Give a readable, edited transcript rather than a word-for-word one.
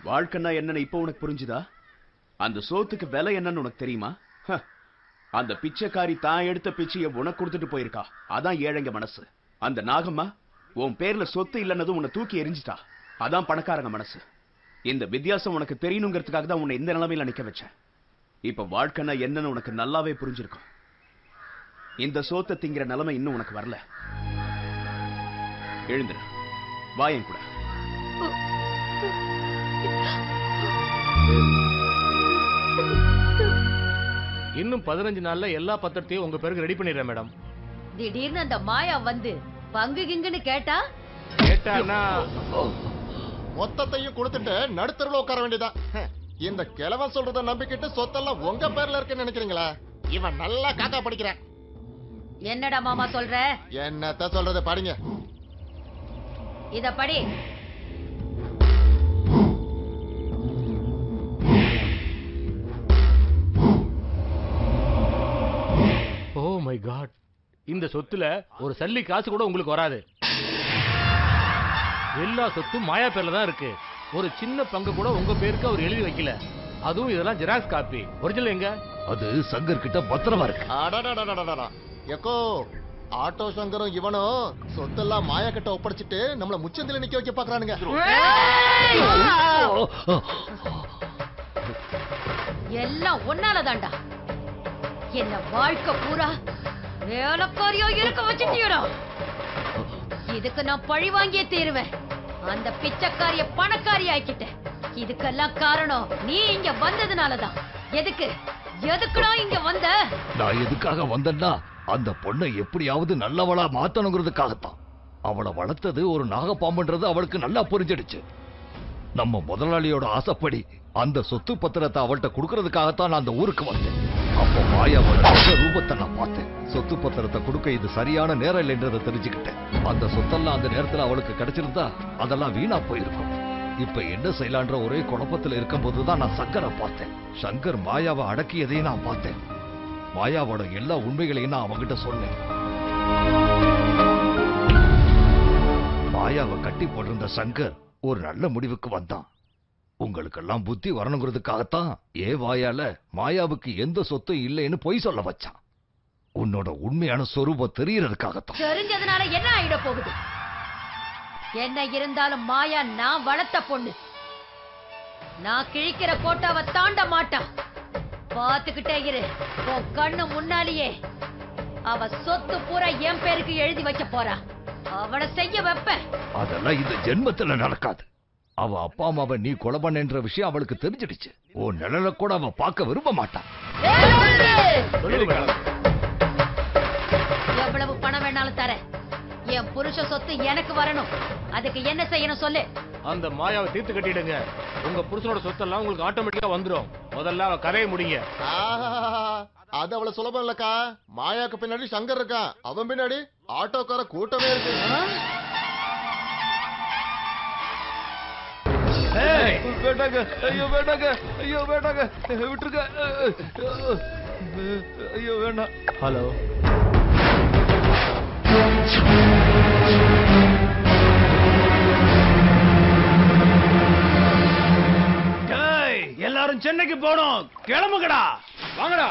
வாழ்க்கைன்னா என்னன்னு இப்ப உனக்கு புரிஞ்சுதா? அந்த சோத்துக்கு விலை என்னன்னு உனக்கு தெரியுமா? அந்த பிச்சைக்காரி தான் எடுத்த பிச்சையை உனக்கு கொடுத்துட்டு போயிருக்கா. அதான் ஏழைங்க மனசு. அந்த நாகம்மா உன் பேர்ல சொத்து இல்லைன்னதும் உன்னை தூக்கி எரிஞ்சிட்டா. அதான் பணக்காரங்க மனசு. இந்த வித்தியாசம் உனக்கு தெரியணுங்கிறதுக்காக தான் உன்னை இந்த நிலைமையில நிக்க வச்சேன். இப்ப வாழ்க்கைன்னா என்னன்னு உனக்கு நல்லாவே புரிஞ்சிருக்கும். இந்த சோத்தை திங்கிற நிலைமை இன்னும் உனக்கு வரல. எழுந்துரு, வாயன் கூட. இன்னும் 15 நாள்ல எல்லா பத்திரத்தையும் உங்க பேருக்கு ரெடி பண்ணிடுறேன் மேடம். திடீர்னு அந்த மாயா வந்து பங்கு கிங்குன்னு கேட்டானா மொத்தத்தையும் கொடுத்துட்டு நடுத்தருவில் உட்கார வேண்டியதான். இந்த கிழவன் சொல்றத நம்பிக்கிட்டு சொத்தெல்லாம் உங்க பேர்ல இருக்குன்னு நினைக்கிறீங்களா? இவன் நல்லா காக்கா படிக்கிறான். என்னடா மாமா சொல்ற? என்னத்த சொல்றது, படிங்க. இத படி. ஓ மை காட், இந்த சொத்துல ஒரு சல்லி காசு கூட உங்களுக்கு வராது. எல்லா சொத்தும் மாயா பேர்ல தான் இருக்கு. ஒரு சின்ன பங்கு கூட உங்க பேருக்கு அவர் எழுதி வைக்கல. அதுவும் இதெல்லாம் ஜெராக்ஸ் காப்பி. ஒரிஜினல் எங்க? அது சங்கர் கிட்ட பத்திரமா இருக்கு. எக்கோ, ஆட்டோ சங்கரும் இவனும் சொத்தெல்லாம் மாயா கிட்ட ஒப்படைச்சிட்டு நம்மள முச்சந்தில நிக்க வைக்க பாக்குறானுங்க. எல்லாம் ஒன்னாலதான்டா. என்ன வாழ்க்கை பூரா வேலைக்காரியோ இருக்க வச்சுட்டியடா. இதுக்கு நான் பழி வாங்கியே தீருவேன். அந்த பிச்சைக்காரிய பணக்காரி ஆக்கிட்டேன். இதுக்கெல்லாம் காரணம் நீ இங்க வந்ததுனாலதான். எதுக்குடா இங்க வந்த? நான் எதுக்காக வந்தேன்னா அந்த பொண்ணை எப்படியாவது நல்லவளா மாத்தணுங்கிறதுக்காகத்தான். அவளை வளர்த்தது ஒரு நாகப்பாம்புன்றது அவளுக்கு நல்லா புரிஞ்சிடுச்சு. நம்ம முதலாளியோட ஆசைப்படி அந்த சொத்து பத்திரத்தை அவள்கிட்ட கொடுக்கறதுக்காகத்தான் நான் அந்த ஊருக்கு வந்தேன். அப்போ மாயாவோட ரூபத்தை நான் பார்த்தேன். சொத்து பத்திரத்தை கொடுக்க இது சரியான நேரம் இல்லைன்றதை தெரிஞ்சுக்கிட்டேன். அந்த சொத்தெல்லாம் அந்த நேரத்தில் அவளுக்கு கிடைச்சிருந்தா அதெல்லாம் வீணா போயிருக்கும். இப்ப என்ன செய்யலான்ற ஒரே குழப்பத்தில் இருக்கும் போதுதான் நான் சங்கரை பார்த்தேன். சங்கர் மாயாவை அடக்கியதையும் நான் பார்த்தேன். மாயாவோட எல்லா உண்மைகளையும் நான் அவங்கிட்ட சொன்னேன். மாயாவை கட்டி போட்டிருந்த சங்கர் ஒரு நல்ல முடிவுக்கு வந்தான். உங்களுக்கெல்லாம் புத்தி வரணுங்கிறதுக்காகத்தான் வாயால மாயாவுக்கு எந்த சொத்தும் இல்லைன்னு பொய் சொல்ல வச்சான். உன்னோட உண்மையான சொரூபம் தெரியறதுக்காகத்தான். தெரிஞ்சதுனால என்ன ஆயிட போகுது? என்ன இருந்தாலும் மாயா நான் வளர்த்த பொண்ணு. நான் கிழிக்கிற கோட்டாவை தாண்ட மாட்டா. பாத்துக்கிட்டே இரு. உன் கண்ணு முன்னாலேயே அவ சொத்து பூரா என் பேருக்கு எழுதி வைக்க போறா. அவளை செய்ய வைப்ப. அதெல்லாம் இந்த ஜென்மத்துல நடக்காது. அவ அப்பா அம்மாவை நீ கொலை பண்ணன்ற விஷயம் அவளுக்கு தெரிஞ்சிடுச்சு. ஓ நிழல கூட அவ பார்க்க விரும்ப மாட்டான். எவ்வளவு பணம் வேணாலும் தர. என் புருஷ சொத்து எனக்கு வரணும். அதுக்கு என்ன செய்யணும் சொல்லு. அந்த மாயாவை தீர்த்து கட்டிடுங்க. உங்க புருஷனோட சொத்தெல்லாம் உங்களுக்கு ஆட்டோமேட்டிக்கா வந்துடும். முதல்ல அவ கரையை முடிங்க. அது அவ்வளவு சுலபம் இல்லக்கா. மாயாக்கு பின்னாடி சங்கர் இருக்கான். அவன் பின்னாடி ஆட்டோக்கார கூட்டமே இருக்கு. வேண்டாங்க, ஐயோ வேண்டாங்க, ஐயோ வேண்டாங்க, விட்டுருங்க, ஐயோ வேண்டாம். ஹலோ, எல்லாரும் சென்னைக்கு போனோம். கிளம்புங்கடா, வாங்கடா.